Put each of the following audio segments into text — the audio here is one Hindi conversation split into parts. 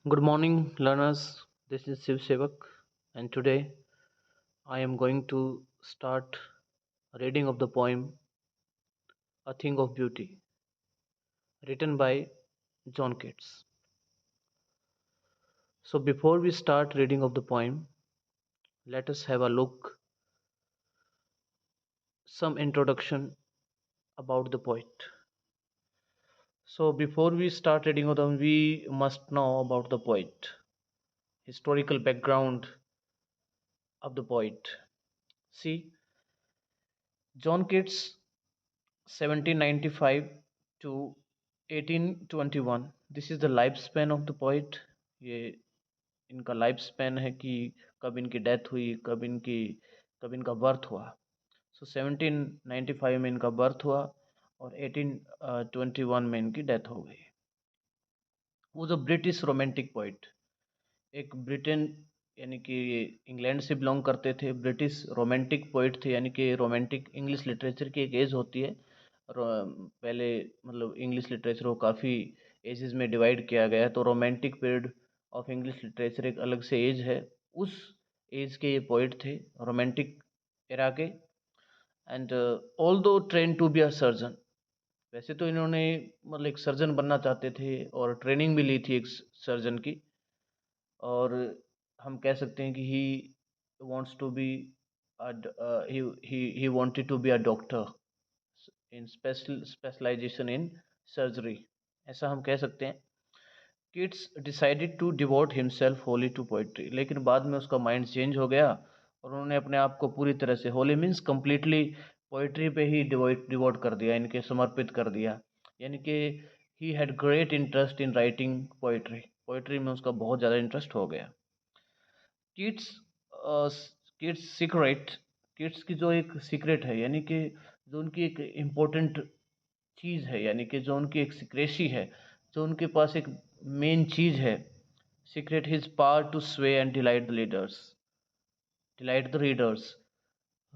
Good morning, learners. This is Shiv Sevak, and today I am going to start a reading of the poem A Thing of Beauty, written by John Keats. So, before we start reading of the poem, let us have a look some introduction about the poet. So, before we start reading of them, we must know about the poet, historical background of the poet. See, John Keats 1795 to 1821, this is the life span of the poet. ये इनका लाइफ स्पैन है कि कब इनकी डेथ हुई, कब इनका बर्थ हुआ। सो 1795 में इनका बर्थ हुआ और 1821 में इनकी डेथ हो गई। वो जो ब्रिटिश रोमांटिक पोइट, एक ब्रिटेन यानी कि इंग्लैंड से बिलोंग करते थे, ब्रिटिश रोमांटिक पोइट थे, यानी कि रोमांटिक इंग्लिश लिटरेचर की एक एज होती है। पहले मतलब इंग्लिश लिटरेचर को काफ़ी एजेस में डिवाइड किया गया है, तो romantic period of English literature एक अलग से एज है। उस एज के ये पोइट थे, रोमांटिक एरा के। And although train to be a surgeon, वैसे तो इन्होंने मतलब एक सर्जन बनना चाहते थे और ट्रेनिंग भी ली थी एक सर्जन की। और हम कह सकते हैं कि he wants to be he wanted to be a doctor in specialisation in surgery, ऐसा हम कह सकते हैं। Keats decided to devote himself wholly to poetry, लेकिन बाद में उसका माइंड चेंज हो गया और उन्होंने अपने आप को पूरी तरह से, होली मीन्स कम्प्लीटली, पोइट्री पे ही डिवोट कर दिया, इनके समर्पित कर दिया। यानी कि he had great interest in writing poetry, poetry में उसका बहुत ज़्यादा इंटरेस्ट हो गया। किड्स किड्स सीक्रेट, किड्स की जो एक सीक्रेट है, यानी कि जो उनकी एक इम्पोर्टेंट चीज़ है, यानी कि जो उनकी एक सिक्रेसी है, जो उनके पास एक मेन चीज़ है, सीक्रेट हिज पावर टू स्वे and delight the leaders, delight the readers,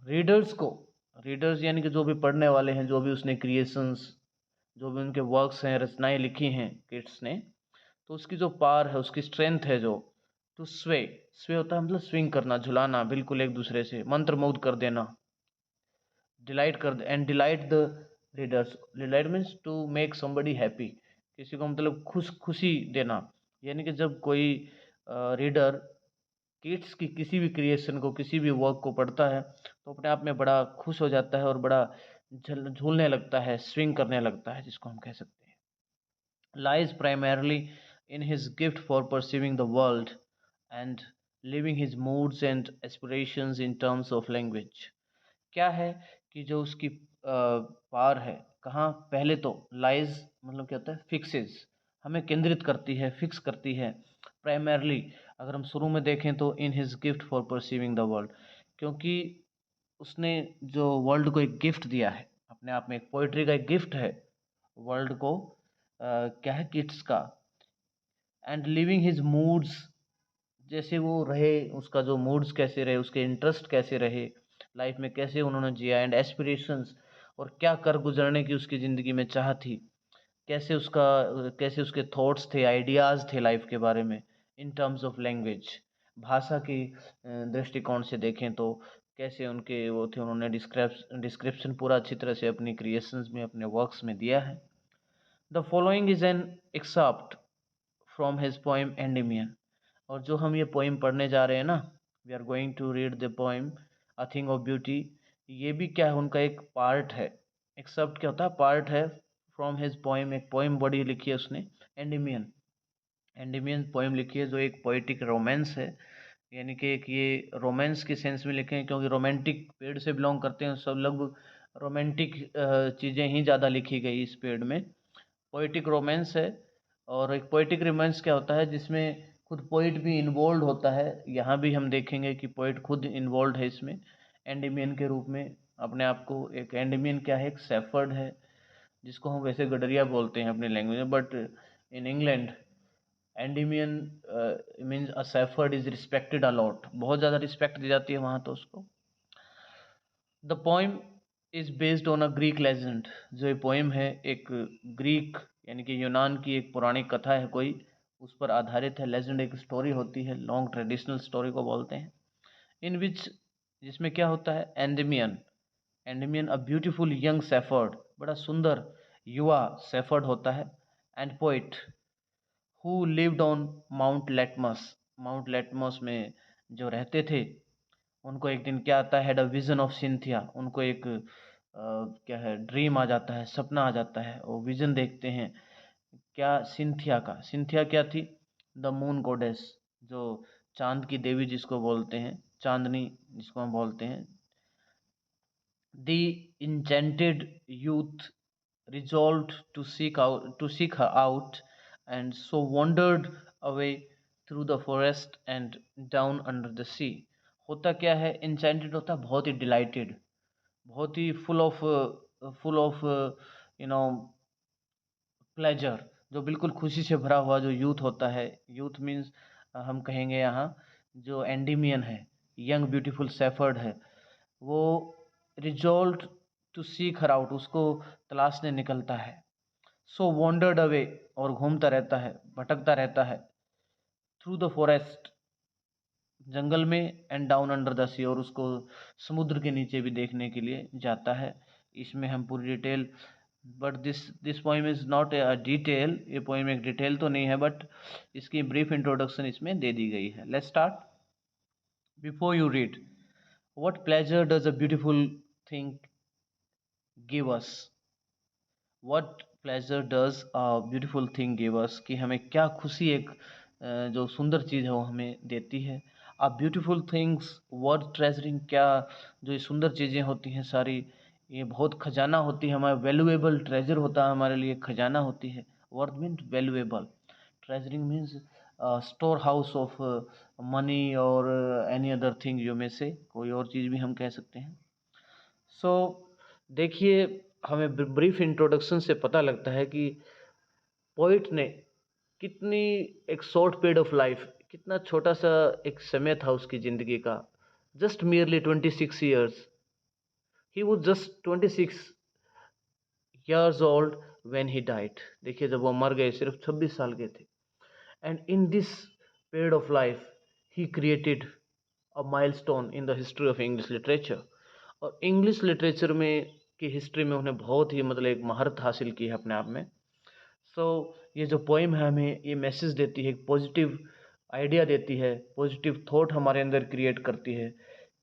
readers को, रीडर्स यानी कि जो भी पढ़ने वाले हैं, जो भी उसने क्रिएशंस, जो भी उनके वर्क्स हैं, रचनाएं लिखी हैं किड्स ने, तो उसकी जो पावर है, उसकी स्ट्रेंथ है, जो टू स्वे, स्वे होता है मतलब स्विंग करना, झुलाना, बिल्कुल एक दूसरे से मंत्रमुग्ध कर देना, डिलाइट कर दे, and delight the readers, delight means to make somebody happy, किसी को मतलब खुशी देना। यानी कि जब कोई रीडर किड्स की किसी भी क्रिएशन को, किसी भी वर्क को पढ़ता है, तो अपने आप में बड़ा खुश हो जाता है और बड़ा झूलने लगता है, स्विंग करने लगता है, जिसको हम कह सकते हैं। Lies primarily in his gift for perceiving the world and living his moods and aspirations in terms of language। क्या है कि जो उसकी पार है, कहाँ, पहले तो लाइज मतलब क्या होता है, फिक्सेस, हमें केंद्रित करती है, फिक्स करती है। प्राइमरली अगर हम शुरू में देखें तो in his gift for perceiving the world, क्योंकि उसने जो वर्ल्ड को एक गिफ्ट दिया है, अपने आप में एक पोइट्री का एक गिफ्ट है वर्ल्ड को, क्या है, किड्स का। एंड लिविंग हिज मूड्स, जैसे वो रहे, उसका जो मूड्स कैसे रहे, उसके इंटरेस्ट कैसे रहे लाइफ में, कैसे उन्होंने जिया, एंड एस्पिरेशंस, और क्या कर गुजरने की उसकी ज़िंदगी में चाह थी, कैसे उसके थॉट्स थे, आइडियाज़ थे लाइफ के बारे में, इन टर्म्स ऑफ लैंग्वेज, भाषा की दृष्टिकोण से देखें तो कैसे उनके वो थे, उन्होंने डिस्क्रिप्शन पूरा अच्छी तरह से अपनी क्रिएशंस में, अपने वर्क्स में दिया है। The following is an excerpt from his poem Endymion, और जो हम ये पोएम पढ़ने जा रहे हैं ना, we are going to read the poem a thing of beauty, ये भी क्या है, उनका एक पार्ट है। एक्सेप्ट क्या होता है, पार्ट है। फ्रॉम हिज पोएम, एक पोएम बड़ी लिखी है उसने, एंडेमियन, एंडेमियन पोएम लिखी है, जो एक पोइटिक रोमांस है, यानी कि एक ये रोमांस के सेंस में लिखे हैं, क्योंकि रोमांटिक पीरियड से बिलोंग करते हैं सब, लगभग रोमांटिक चीज़ें ही ज़्यादा लिखी गई इस पीरियड में। पोइटिक रोमांस है, और एक पोइटिक रोमांस क्या होता है, जिसमें खुद पोइट भी इन्वॉल्व होता है। यहाँ भी हम देखेंगे कि पोइट खुद इन्वॉल्व है इसमें, एंडेमियन के रूप में अपने आप को। एक एंडेमियन क्या है, एक सेफर्ड है, जिसको हम वैसे गडरिया बोलते हैं अपनी लैंग्वेज में, but in England Endymion means a shepherd is respected a lot, बहुत ज़्यादा रिस्पेक्ट दी जाती है वहाँ तो उसको। The poem is based on a Greek legend, जो ये पोइम है एक ग्रीक यानी कि यूनान की एक पौराणिक कथा है कोई, उस पर आधारित है। लेजेंड एक स्टोरी होती है, लॉन्ग ट्रेडिशनल स्टोरी को बोलते हैं, इन विच जिसमें क्या होता है, एंडेमियन, एंडेमियन अ ब्यूटीफुल यंग सेफर्ड, बड़ा सुंदर युवा सेफर्ड होता है, and poet who lived on mount litmus, mount litmus में जो रहते थे, उनको एक दिन क्या आता है, had a vision of Cynthia, उनको एक क्या है, ड्रीम आ जाता है, सपना आ जाता है, वो विजन देखते हैं क्या, सिंथिया का। सिंथिया क्या थी, द मून गॉडेस, जो चांद की देवी जिसको बोलते हैं, चांदनी जिसको हम बोलते हैं। The enchanted youth resolved to seek her out, and so wandered away through the forest and down under the sea. होता क्या है, enchanted होता है बहुत ही delighted, बहुत ही full of you know pleasure, जो बिल्कुल खुशी से भरा हुआ जो यूथ होता है। यूथ मीन्स हम कहेंगे यहाँ जो एंडीमियन है, यंग ब्यूटीफुल सेफर्ड है, वो resolve to seek her out, उसको तलाशने निकलता है। सो वॉन्डर्ड अवे, और घूमता रहता है, भटकता रहता है, थ्रू द फॉरेस्ट, जंगल में, एंड डाउन अंडर द सी, और उसको समुद्र के नीचे भी देखने के लिए जाता है। इसमें हम पूरी detail, but this poem is not a detail, ये पोइम एक डिटेल तो नहीं है, बट इसकी ब्रीफ इंट्रोडक्शन इसमें दे दी गई है। Let's start. Before you read, what pleasure does a beautiful thing give us, what pleasure does a beautiful thing give us, कि हमें क्या खुशी एक जो सुंदर चीज़ है वो हमें देती है। अ ब्यूटीफुल थिंग्स वर्थ ट्रेजरिंग, क्या जो ये सुंदर चीज़ें होती हैं सारी, ये बहुत खजाना होती है हमारा, वैल्यूएबल ट्रेजर होता है हमारे लिए, खजाना होती है। Worth means valuable, treasuring means store house of money और एनी अदर थिंग, जो में से कोई और चीज़ भी हम कह सकते हैं। सो देखिए, हमें ब्रीफ इंट्रोडक्शन से पता लगता है कि पोइट ने कितनी एक शॉर्ट पीरियड ऑफ लाइफ, कितना छोटा सा एक समय था उसकी ज़िंदगी का, just merely 26 years, he was just 26 years old when he died। देखिए जब वो मर गए सिर्फ 26 साल के थे। And in this period of life he created a milestone in the history of English literature, और इंग्लिश लिटरेचर में की हिस्ट्री में उन्हें बहुत ही मतलब एक महारत हासिल की है अपने आप में। सो ये जो पोइम है हमें ये मैसेज देती है, एक पॉजिटिव आइडिया देती है, पॉजिटिव थॉट हमारे अंदर क्रिएट करती है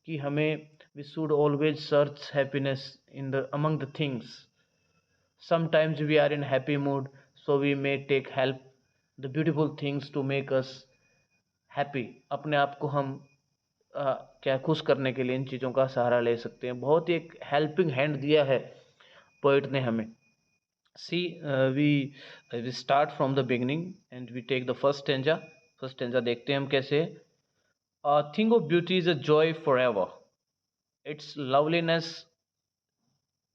कि हमें we should always search happiness in the among the things. Sometimes we are in happy mood, so we may take help the beautiful things to make us happy। अपने आप को हम क्या खुश करने के लिए इन चीज़ों का सहारा ले सकते हैं। बहुत ही एक हेल्पिंग हैंड दिया है पोइट ने हमें। See we start from the beginning and we take the first stanza. First stanza देखते हैं हम कैसे। A thing of beauty is a joy forever, its loveliness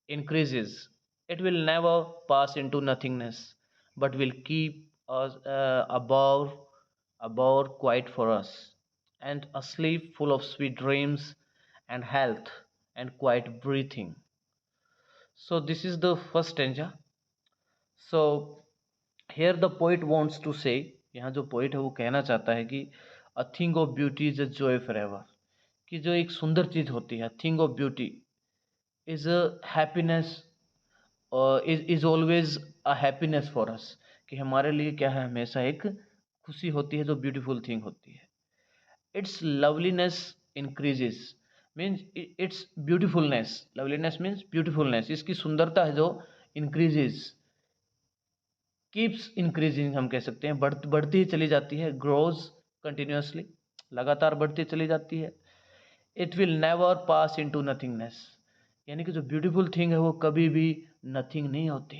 increases. It will never pass into nothingness, but will keep us above quiet for us, and a sleep full of sweet dreams and health and quiet breathing. So this is the first stanza. So here the poet wants to say, यहाँ जो पोइट है वो कहना चाहता है कि अ thing of beauty is a joy for ever, कि जो एक सुंदर चीज़ होती है, thing of beauty is a happiness, is always a happiness for us, कि हमारे लिए क्या है, हमेशा एक खुशी होती है जो ब्यूटीफुल थिंग होती है। It's loveliness increases, means it's beautifulness, loveliness means beautifulness, इसकी सुंदरता है जो इंक्रीजेस, कीप्स इंक्रीजिंग हम कह सकते हैं, बढ़ती ही चली जाती है, ग्रोज कंटिन्यूसली, लगातार बढ़ती चली जाती है। It will never pass into nothingness, यानी कि जो ब्यूटीफुल थिंग है वो कभी भी नथिंग नहीं होती,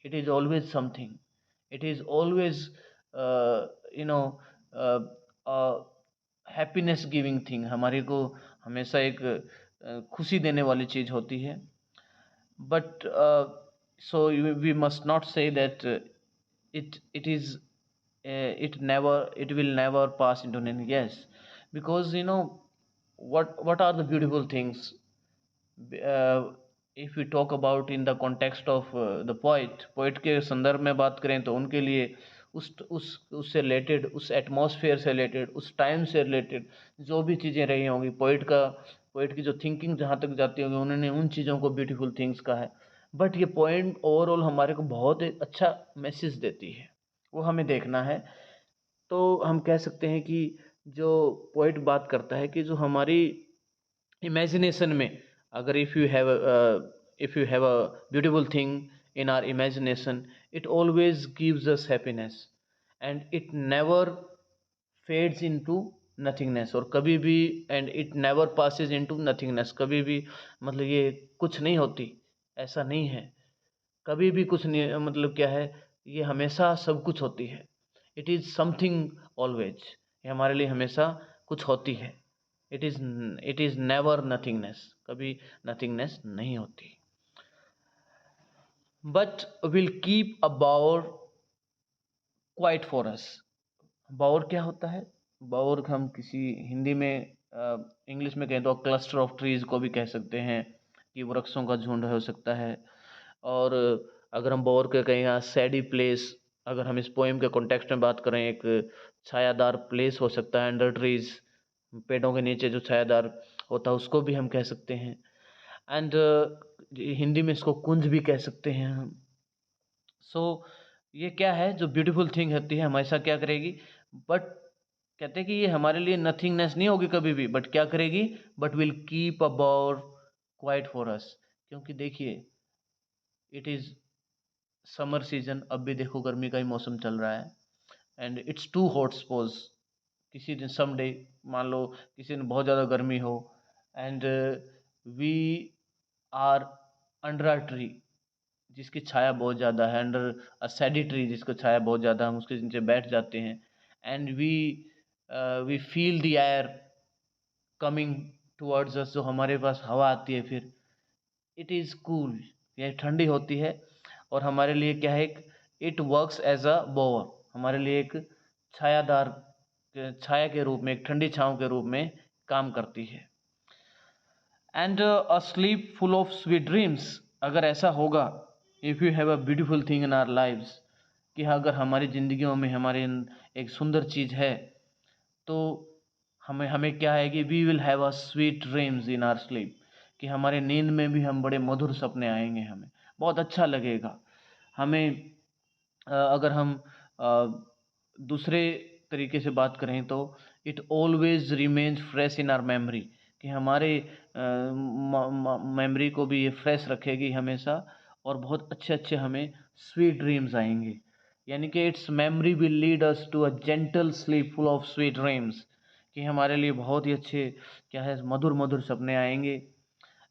it is always something, it is always you know happiness giving thing, हमारे को हमेशा एक खुशी देने वाली चीज़ होती है। But so we must not say that it is it will never pass into an, yes, because you know what are the beautiful things, if we talk about in the context of the poet के संदर्भ में बात करें तो उनके लिए उससे रिलेटेड, उस एटमॉस्फेयर से रिलेटेड, उस टाइम से रिलेटेड जो भी चीज़ें रही होंगी, पोइट की जो थिंकिंग जहाँ तक जाती होगी, उन्होंने उन चीज़ों को ब्यूटीफुल थिंग्स कहा है। बट ये पॉइंट ओवरऑल हमारे को बहुत एक अच्छा मैसेज देती है, वो हमें देखना है। तो हम कह सकते हैं कि जो पोइट बात करता है कि जो हमारी इमेजिनेशन में, अगर if you have a beautiful thing in our imagination, it always gives us happiness and it never fades into nothingness, और कभी भी, and it never passes into nothingness, कभी भी मतलब ये कुछ नहीं होती, ऐसा नहीं है। कभी भी कुछ नहीं, मतलब क्या है, ये हमेशा सब कुछ होती है। इट इज़ समथिंग ऑलवेज, ये हमारे लिए हमेशा कुछ होती है। इट इज़ नेवर नथिंगनेस, कभी नथिंगनेस नहीं होती। But will keep a bower quiet for us. Bower क्या होता है? बाउर हम किसी हिंदी में, इंग्लिश में कहें तो क्लस्टर ऑफ ट्रीज को भी कह सकते हैं, कि वृक्षों का झुंड हो सकता है। और अगर हम बाउर के कहें सैडी प्लेस, अगर हम इस पोएम के कॉन्टेक्स्ट में बात करें, एक छायादार प्लेस हो सकता है, अंडर ट्रीज, पेड़ों के नीचे जो छायादार होता है, उसको भी हम कह सकते हैं। एंड हिंदी में इसको कुंज भी कह सकते हैं हम। सो ये क्या है, जो ब्यूटीफुल थिंग होती है हमेशा क्या करेगी, बट कहते हैं कि ये हमारे लिए नथिंगनेस नहीं होगी कभी भी, बट क्या करेगी, but will keep a bower quiet for अस। क्योंकि देखिए, इट इज़ समर सीजन, अब भी देखो गर्मी का ही मौसम चल रहा है, and it's too hot suppose, किसी दिन समडे, मान लो किसी दिन बहुत ज़्यादा गर्मी हो, and we are under a tree, जिसकी छाया बहुत ज़्यादा है, अंडर अ सैडी ट्री, जिसको छाया बहुत ज़्यादा, हम उसके नीचे बैठ जाते हैं, and we feel the air coming towards us, जो हमारे पास हवा आती है, फिर इट इज़ कूल, यह ठंडी होती है, और हमारे लिए क्या है, it works as a bower, हमारे लिए एक छायादार, छाया के रूप में, एक ठंडी छाँव के रूप में काम करती है। And a sleep full of sweet dreams, अगर ऐसा होगा, if you have a beautiful thing in our lives, कि अगर हमारी ज़िंदगियों में हमारे एक सुंदर चीज़ है, तो हमें हमें क्या है कि we will have a sweet dreams in our sleep, कि हमारे नींद में भी हम बड़े मधुर सपने आएंगे, हमें बहुत अच्छा लगेगा। हमें अगर हम दूसरे तरीके से बात करें, तो it always remains fresh in are memory, कि हमारे मेमोरी को भी ये फ्रेश रखेगी हमेशा, और बहुत अच्छे अच्छे हमें स्वीट ड्रीम्स आएंगे। यानी कि it's memory will lead us to a gentle sleep full of sweet dreams, कि हमारे लिए बहुत ही अच्छे, क्या है, मधुर मधुर सपने आएंगे।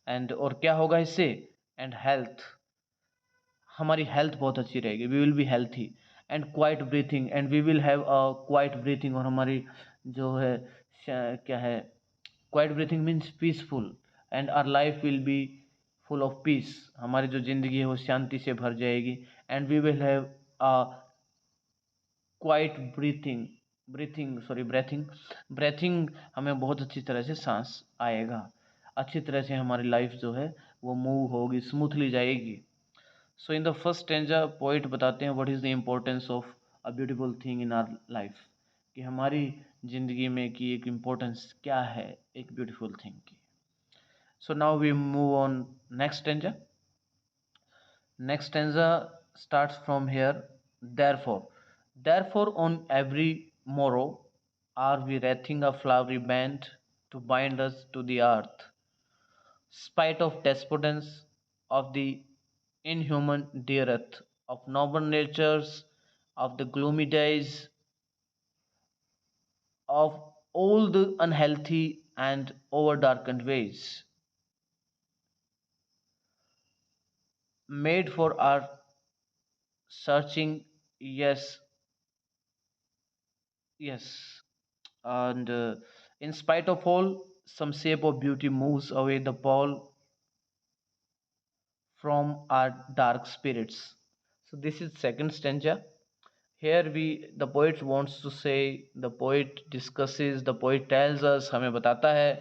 एंड और क्या होगा इससे, एंड हेल्थ, हमारी हेल्थ बहुत अच्छी रहेगी, we will be healthy, and quiet breathing, and we will have a quiet breathing, और हमारी जो है क्या है, quiet breathing means peaceful, and our life will be full of peace, हमारी जो ज़िंदगी है वो शांति से भर जाएगी। And we will have a quiet breathing breathing, हमें बहुत अच्छी तरह से सांस आएगा, अच्छी तरह से हमारी लाइफ जो है वो मूव होगी, स्मूथली जाएगी। So in the first stanza poet बताते हैं what is the importance of a beautiful thing in our life, कि हमारी ज़िंदगी में की एक इम्पोर्टेंस क्या है एक ब्यूटीफुल थिंग की। So now we move on next stanza. Next stanza starts from here. Therefore, on every morrow are we wreathing a flowery band to bind us to the earth, spite of despotence of the inhuman dearth, of noble natures, of the gloomy days, of all the unhealthy and over darkened ways, made for our searching, yes, yes. And in spite of all, some shape of beauty moves away the pall from our dark spirits. So this is second stanza. Here the poet wants to say, the poet discusses, the poet tells us, हमें बताता है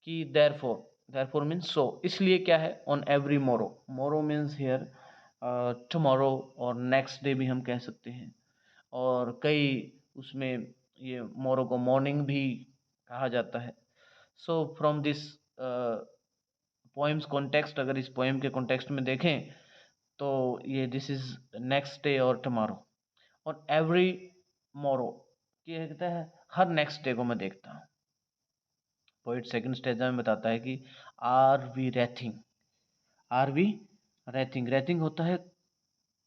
कि therefore means so, इसलिए क्या है, on every morrow means here tomorrow और next day भी हम कह सकते हैं, और कई उसमें ये मोरो को मॉर्निंग भी कहा जाता है। So from this poems context, अगर इस पोएम के कॉन्टेक्स्ट में देखें तो ये दिस इज नेक्स्ट डे और टुमारो और एवरी मोरो, ये कहता है हर नेक्स्ट डे को मैं देखता हूँ। पोइट सेकंड स्टेजा में बताता है कि are we wreathing, are we wreathing, wreathing होता है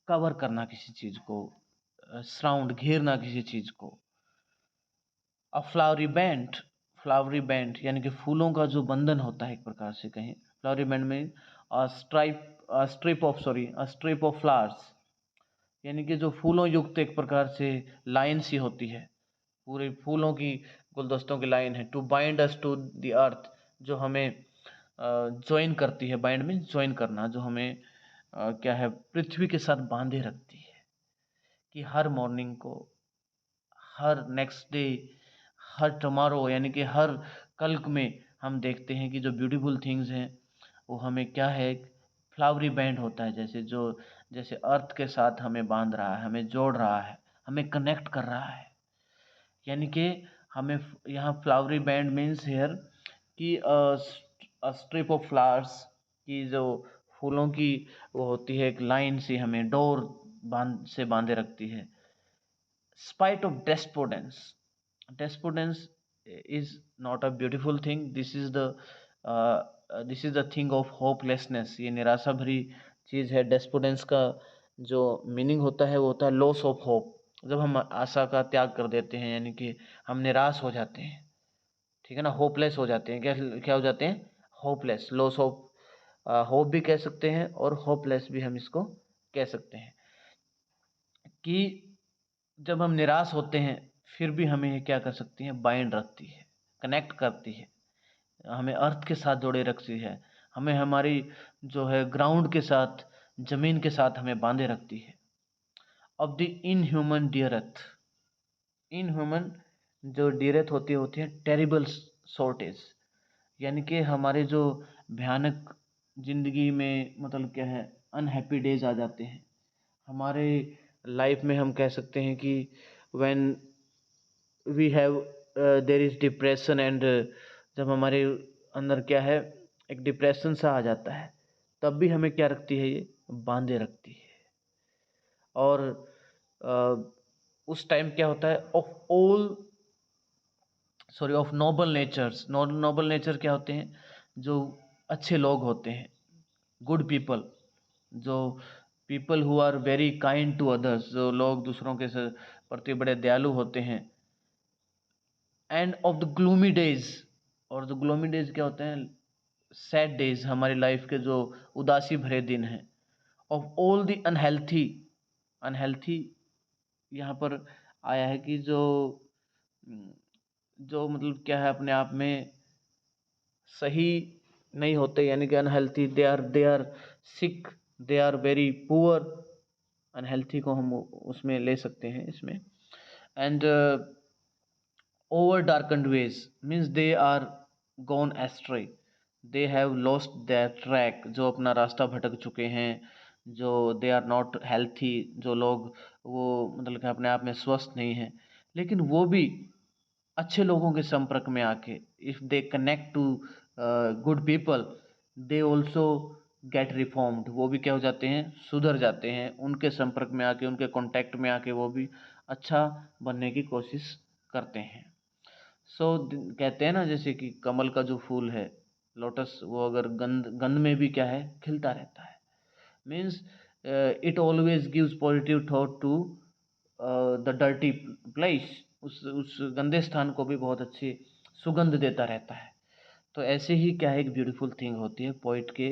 कवर करना किसी चीज को, सराउंड घेरना किसी चीज को। अ फ्लावरी बैंड, फ्लावरी बैंड यानी कि फूलों का जो बंधन होता है एक प्रकार से कहें, फ्लावरी बैंड में स्ट्रिप ऑफ फ्लावर्स, यानी कि जो फूलों युक्त एक प्रकार से लाइन सी होती है, पूरे फूलों की गुलदस्तों की लाइन है। To bind us to the earth, जो हमें ज्वाइन करती है, बाइंड में ज्वाइन करना, जो हमें क्या है पृथ्वी के साथ बांधे रखती है। कि हर मॉर्निंग को, हर नेक्स्ट डे, हर टुमारो यानी कि हर कल में हम देखते हैं कि जो ब्यूटीफुल थिंग्स हैं वो हमें क्या है, फ्लावरी बैंड होता है, जैसे अर्थ के साथ हमें बांध रहा है, हमें जोड़ रहा है, हमें कनेक्ट कर रहा है। यानी कि हमें यहाँ फ्लावरी बैंड मीन्स हेयर कि स्ट्रिप ऑफ फ्लावर्स की जो फूलों की वो होती है एक लाइन सी, हमें डोर बांधे रखती है। Spite of despotence is not a beautiful thing. This is the thing of hopelessness. ये निराशा भरी चीज़ है। डेस्पोडेंस का जो मीनिंग होता है वो होता है लॉस ऑफ होप, जब हम आशा का त्याग कर देते हैं, यानी कि हम निराश हो जाते हैं, ठीक है ना, होपलेस हो जाते हैं। क्या क्या हो जाते हैं? होपलेस, लॉस ऑफ होप भी कह सकते हैं और होपलेस भी हम इसको कह सकते हैं। कि जब हम निराश होते हैं फिर भी हमें ये क्या कर सकती है, बाइंड रखती है, कनेक्ट करती है, हमें अर्थ के साथ जोड़े रखती है, हमें हमारी जो है ग्राउंड के साथ, जमीन के साथ हमें बांधे रखती है। ऑफ द इनह्यूमन डियरथ, इनह्यूमन जो डियरथ होती है टेरिबल शॉर्टेज, यानी कि हमारे जो भयानक जिंदगी में मतलब क्या है, अनहैप्पी डेज आ जाते हैं हमारे लाइफ में। हम कह सकते हैं कि when we have there is depression and, जब हमारे अंदर क्या है एक डिप्रेशन सा आ जाता है, तब भी हमें क्या रखती है, ये बांधे रखती है। और उस टाइम क्या होता है, of noble natures, noble nature क्या होते हैं, जो अच्छे लोग होते हैं, गुड पीपल, जो people who are very kind to others, जो लोग दूसरों के प्रति बड़े दयालु होते हैं। And of the gloomy days, और जो ग्लूमी डेज क्या होते हैं, सैड डेज, हमारी लाइफ के जो उदासी भरे दिन हैं। Of all the unhealthy, unhealthy यहाँ पर आया है कि जो मतलब क्या है अपने आप में सही नहीं होते, यानी कि unhealthy, they are sick, they are very poor, unhealthy को हम उसमें ले सकते हैं इसमें। And over darkened ways means they are gone astray, they have lost their track, जो अपना रास्ता भटक चुके हैं, जो दे आर नॉट हेल्थी, जो लोग वो मतलब कि अपने आप में स्वस्थ नहीं हैं, लेकिन वो भी अच्छे लोगों के संपर्क में आके, if they connect to good people, they also get reformed, वो भी क्या हो जाते हैं, सुधर जाते हैं, उनके संपर्क में आके, उनके कांटेक्ट में आके वो भी अच्छा बनने की कोशिश करते हैं। सो कहते हैं ना, जैसे कि कमल का जो फूल है, लोटस, वो अगर गंध गंध में भी क्या है, खिलता रहता है, means it always gives positive thought to the dirty place, उस गंदे स्थान को भी बहुत अच्छी सुगंध देता रहता है। तो ऐसे ही क्या है, एक ब्यूटीफुल थिंग होती है पोइट के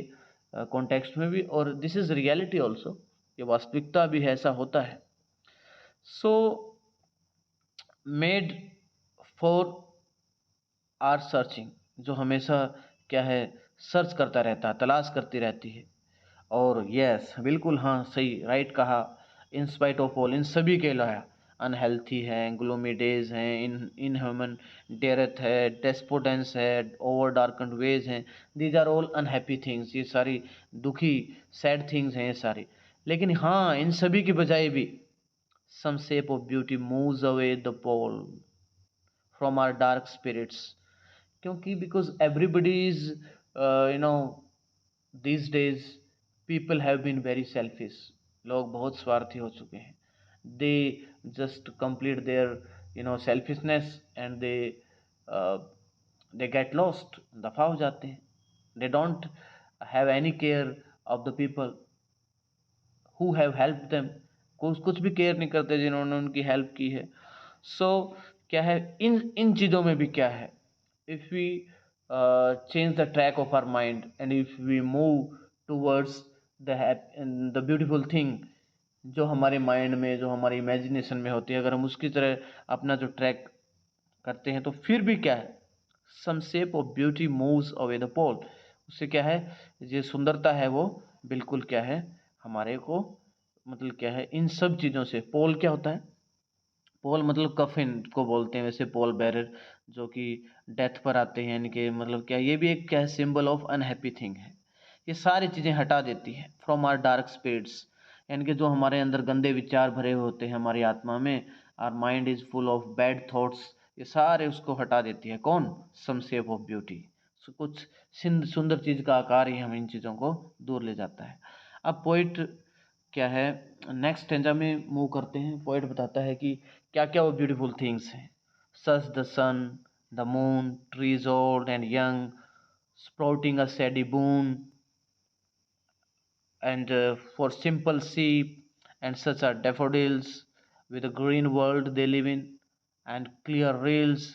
कॉन्टेक्स्ट में भी, और दिस इज रियलिटी ऑल्सो, ये वास्तविकता भी है, ऐसा होता है। So made for our searching, जो हमेशा क्या है, सर्च करता रहता है, तलाश करती रहती है। और यस, बिल्कुल हाँ, सही, राइट कहा। इन स्पाइट ऑफ ऑल, इन सभी के अलावा अनहेल्थी है, ग्लोमी डेज हैं, इन ह्यूमन डेथ है, डेस्पोडेंस है, ओवर डार्कन्ड वेज हैं, these are all unhappy things, ये सारी दुखी सैड थिंग्स हैं ये सारी। लेकिन हाँ, इन सभी की बजाय भी some shape of beauty moves away the pole from our dark spirits. क्योंकि because everybody is you know these days people have been very selfish. लोग बहुत स्वार्थी हो चुके हैं. They just complete their selfishness and uh, they get lost, दफा हो जाते हैं. They don't have any care of the people who have helped them. कुछ भी केयर नहीं करते जिन्होंने उनकी हेल्प की है. सो क्या है इन इन चीज़ों में भी क्या है, if we change the track of our mind and if we move towards the beautiful thing जो हमारे माइंड में, जो हमारी इमेजिनेशन में होती है, अगर हम उसकी तरह अपना जो ट्रैक करते हैं तो फिर भी क्या है, some shape of beauty moves away the pall. उससे क्या है, ये सुंदरता है वो बिल्कुल क्या है हमारे को, मतलब क्या है इन सब चीज़ों से. पोल क्या होता है, पोल मतलब कफिन को बोलते हैं वैसे, पोल बैरर जो कि डेथ पर आते हैं, यानी कि मतलब क्या, ये भी एक क्या है सिंबल ऑफ अनहैप्पी थिंग है. ये सारी चीज़ें हटा देती है फ्रॉम आर डार्क स्पिरिट्स, यानी कि जो हमारे अंदर गंदे विचार भरे होते हैं हमारी आत्मा में, our mind is full of bad thoughts, ये सारे उसको हटा देती है. कौन, सम शेप ऑफ ब्यूटी. कुछ सुंदर चीज़ का आकार ही हम इन चीज़ों को दूर ले जाता है. अब पोइट क्या है, नेक्स्ट स्टेंजा में मूव करते हैं. पोइट बताता है कि क्या क्या वो ब्यूटीफुल थिंग्स हैं. Such the sun, the moon, trees old and young, sprouting a shady boon, and for simple sheep, and such are daffodils with a green world they live in, and clear rills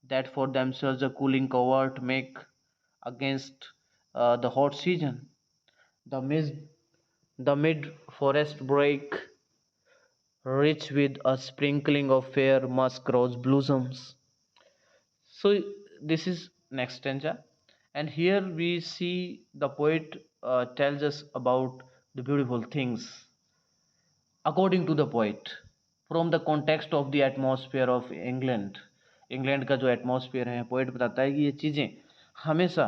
that for themselves a cooling covert make against the hot season. The mid forest break, rich with a sprinkling of fair musk rose blossoms. So this is next stanza, and here we see the poet tells us about the beautiful things according to the poet from the context of the atmosphere of England. England का जो एटमॉस्फेयर है, पोइट बताता है कि ये चीज़ें हमेशा,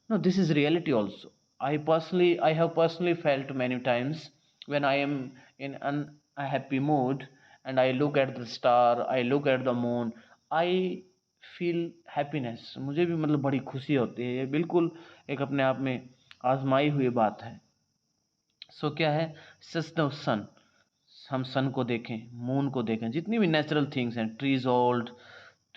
no this is reality also. I have personally felt many times when I am in an a happy mood and I look at the star, I look at the moon, I feel happiness. मुझे भी मतलब बड़ी खुशी होती है. ये बिल्कुल एक अपने आप में आजमाई हुई बात है. सो क्या है, सच द सन, हम सन को देखें, मून को देखें, जितनी भी नेचुरल थिंग्स हैं, ट्रीज ओल्ड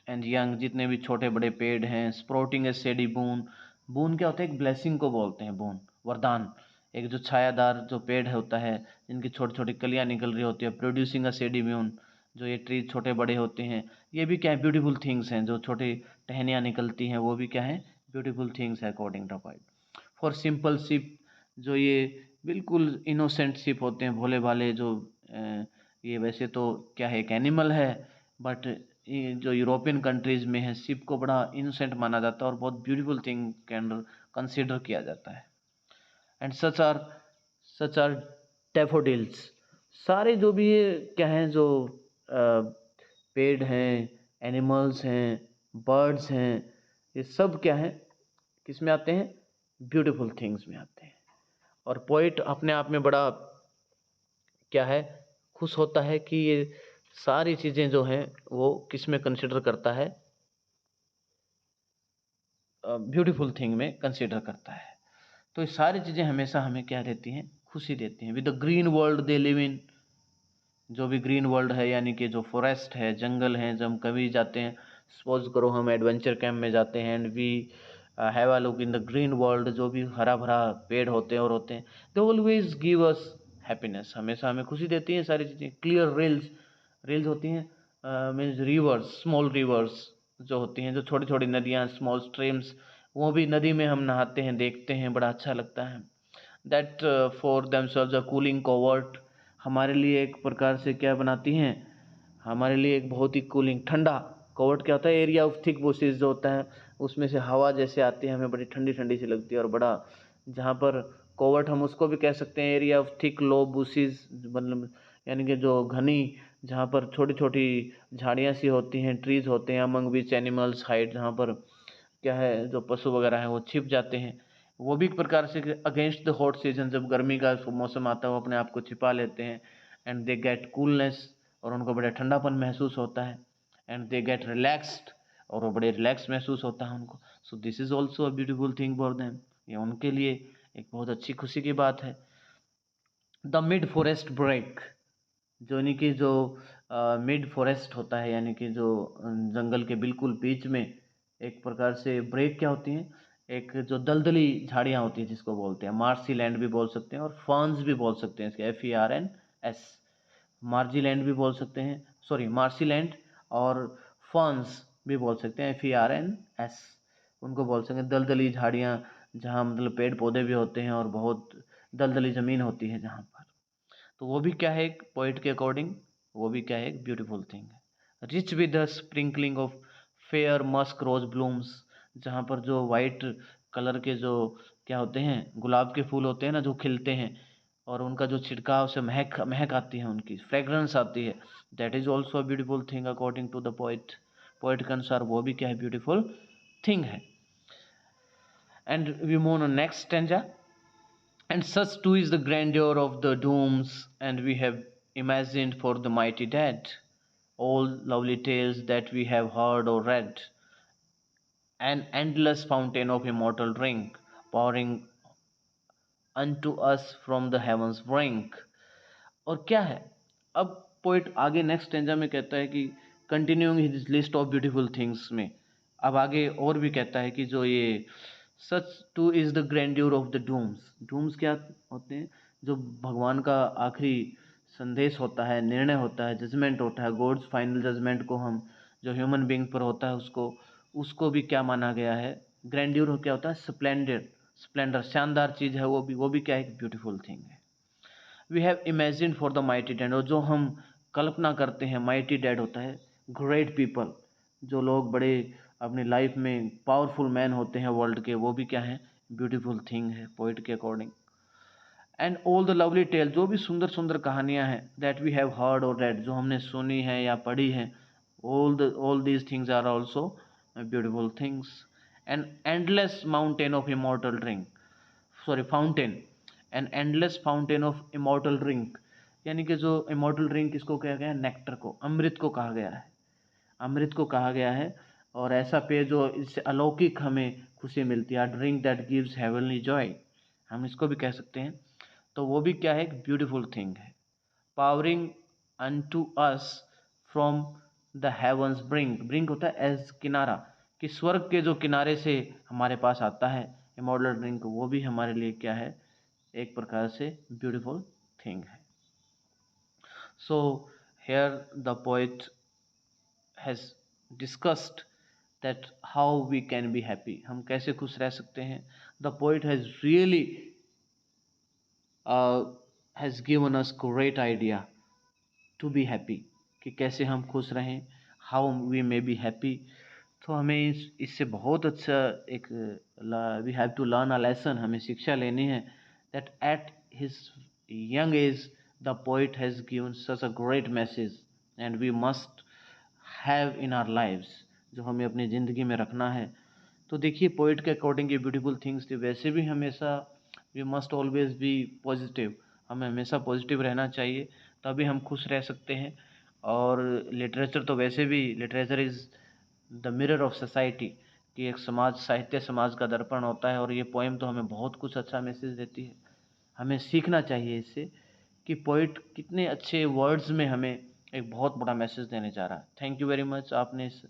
एंड यंग, जितने भी छोटे बड़े पेड़ हैं, स्प्राउटिंग ए शेडी बून. बून क्या होता है, एक ब्लेसिंग को बोलते हैं, बून वरदान. एक जो छायादार जो पेड़ है होता है, जिनकी छोटी छोटी कलियाँ निकल रही होती है, प्रोड्यूसिंग अ शेडी बून, जो ये ट्री छोटे बड़े होते हैं, ये भी क्या है ब्यूटीफुल थिंग्स हैं. जो छोटी टहनियाँ निकलती हैं वो भी क्या है ब्यूटीफुल थिंग्स है according two point. For simple ship, जो ये बिल्कुल इनोसेंट शिप होते हैं, भोले भाले, जो ये वैसे तो क्या है एक एनिमल है, बट ये जो यूरोपियन कंट्रीज़ में है, शिप को बड़ा इनोसेंट माना जाता है और बहुत ब्यूटीफुल थिंग के अंदर कंसिडर किया जाता है. एंड सच आर डैफोडिल्स, सारे जो भी ये क्या हैं, जो पेड़ हैं, एनिमल्स हैं, बर्ड्स हैं, ये सब क्या हैं, किस में आते हैं, ब्यूटीफुल थिंग्स में आते हैं. और पोइट अपने आप में बड़ा क्या है खुश होता है कि ये सारी चीज़ें जो हैं वो किस में कंसिडर करता है, ब्यूटीफुल थिंग में कंसिडर करता है. तो ये सारी चीज़ें हमेशा हमें क्या देती हैं, खुशी देती हैं. With the green world they live in, जो भी ग्रीन वर्ल्ड है, यानी कि जो फॉरेस्ट है, जंगल हैं, जब हम कभी जाते हैं, सपोज करो हम एडवेंचर कैंप में जाते हैं and we have a look in the green world, जो भी हरा भरा पेड़ होते हैं और होते हैं, they always give us happiness, हमेशा हमें खुशी देती हैं सारी चीज़ें. क्लियर रिल्स, रिल्स होती हैं मीन्स रिवर्स, स्मॉल रिवर्स जो होती हैं, जो छोटी छोटी नदियाँ, स्मॉल स्ट्रीम्स, वो भी नदी में हम नहाते हैं, देखते हैं, बड़ा अच्छा लगता है. That for themselves a cooling covert, हमारे लिए एक प्रकार से क्या बनाती हैं, हमारे लिए एक बहुत ही कूलिंग ठंडा. कोवर्ट क्या होता है, एरिया ऑफ थिक बुशेस जो होता है, उसमें से हवा जैसे आती है, हमें बड़ी ठंडी ठंडी सी लगती है. और बड़ा, जहाँ पर कोवर्ट हम उसको भी कह सकते हैं area of thick low bushes, मतलब यानी कि जो घनी, जहाँ पर छोटी छोटी झाड़ियाँ सी होती हैं, ट्रीज होते हैं, अमंग विच एनिमल्स हाइड, जहाँ पर क्या है जो पशु वगैरह हैं वो छिप जाते हैं. वो भी एक प्रकार से अगेंस्ट द हॉट सीजन, जब गर्मी का मौसम आता है वो अपने आप को छिपा लेते हैं. एंड दे गेट कूलनेस, और उनको बड़ा ठंडापन महसूस होता है, एंड दे गेट रिलैक्स्ड, और वो बड़े रिलैक्स महसूस होता है उनको। So this is also a beautiful thing for them, ये उनके लिए एक बहुत अच्छी खुशी की बात है। द मिड फॉरेस्ट ब्रेक, जो यानी कि जो मिड फॉरेस्ट होता है, यानी कि जो जंगल के बिल्कुल बीच में एक प्रकार से ब्रेक क्या होती हैं, एक जो दलदली झाड़ियाँ होती हैं जिसको बोलते हैं, मार्सी लैंड भी बोल सकते हैं और फर्न्स भी बोल सकते हैं, इसके FERNS, मार्जी लैंड भी बोल सकते हैं, सॉरी मार्सी लैंड, और फर्न्स भी बोल सकते हैं, FERNS, उनको बोल सकते हैं दलदली झाड़ियाँ, जहाँ मतलब पेड़ पौधे भी होते हैं और बहुत दलदली ज़मीन होती है जहाँ पर। तो वो भी क्या है, एक पोइट के अकॉर्डिंग वो भी क्या है, एक ब्यूटीफुल थिंग है। Rich with the sprinkling of fair musk rose blooms, जहाँ पर जो वाइट कलर के जो क्या होते हैं, गुलाब के फूल होते हैं ना, जो खिलते हैं, और उनका जो छिड़काव से महक महक आती है, उनकी फ्रेगरेंस आती है, that is also a beautiful thing according to the poet. Poet के अनुसार वो भी क्या है, ब्यूटीफुल थिंग है। And we move on next stanza. And such too is the grandeur of the dooms, and we have imagined for the mighty dead all lovely tales that we have heard or read, an endless fountain of immortal drink pouring unto us from the heavens brink। और क्या है, अब पोइट आगे नेक्स्ट स्टेंजा में कहता है कि continuing his list of beautiful things में, अब आगे और भी कहता है कि जो ये such too is the grandeur of the dooms, dooms क्या होते हैं, जो भगवान का आखिरी संदेश होता है, निर्णय होता है, जजमेंट होता है, गॉड्स फाइनल जजमेंट को हम जो ह्यूमन बीइंग पर होता है उसको उसको भी क्या माना गया है, ग्रैंड्यूर क्या होता है, स्प्लेंडेड, स्प्लेंडर, शानदार चीज़ है, वो भी क्या है, एक ब्यूटीफुल थिंग है। We have imagine for the mighty dead, और जो हम कल्पना करते हैं, माइटी डेड होता है ग्रेट पीपल, जो लोग बड़े अपनी लाइफ में पावरफुल मैन होते हैं वर्ल्ड के, वो भी क्या है, ब्यूटीफुल थिंग है पोइट के according. And all the lovely tale, जो भी सुंदर सुंदर कहानियाँ हैं, दैट वी हैव हर्ड और रेड, जो हमने सुनी है या पढ़ी हैं, all these things are also beautiful things. And endless mountain of immortal drink, sorry fountain, an endless fountain of immortal drink, यानी कि जो इमॉर्टल ड्रिंक किसको कहा गया है, नेक्टर को, अमृत को कहा गया है, अमृत को कहा गया है। और ऐसा पेय जो इससे अलौकिक हमें खुशी मिलती है, drink that gives heavenly Joy, हम इसको भी कह सकते हैं। तो वो भी क्या है, एक ब्यूटीफुल थिंग है। Pouring unto us from the heaven's brink, brink होता है एज किनारा, कि स्वर्ग के जो किनारे से हमारे पास आता है इमॉर्टल ड्रिंक, वो भी हमारे लिए क्या है, एक प्रकार से ब्यूटीफुल थिंग है। So here the poet has discussed that how we can be happy, हम कैसे खुश रह सकते हैं। The poet has really has given us great idea to be happy, कि कैसे हम खुश रहें, how we may be happy. तो हमें इससे बहुत अच्छा एक we have to learn a lesson, हमें शिक्षा लेनी है, that at his young age the poet has given such a great message and we must have in our lives, जो हमें अपनी ज़िंदगी में रखना है। तो देखिए पोइट के अकॉर्डिंग ये ब्यूटीफुल थिंग्स थी। वैसे भी हमेशा we must always be positive, हमें हमेशा पॉजिटिव रहना चाहिए, तभी हम खुश रह सकते हैं। और लिटरेचर तो वैसे भी, literature is the mirror of society, कि एक समाज, साहित्य समाज का दर्पण होता है। और ये पोएम तो हमें बहुत कुछ अच्छा मैसेज देती है, हमें सीखना चाहिए इससे, कि पोइट कितने अच्छे वर्ड्स में हमें एक बहुत बड़ा मैसेज देने जा रहा है। थैंक यू वेरी मच, आपने इस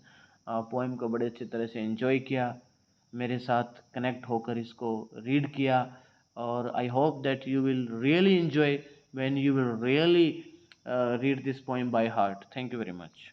पोएम को बड़े अच्छी तरह से एंजॉय किया, मेरे साथ कनेक्ट होकर इसको रीड किया, और I hope that you will really enjoy when you will really read this poem by heart. Thank you very much.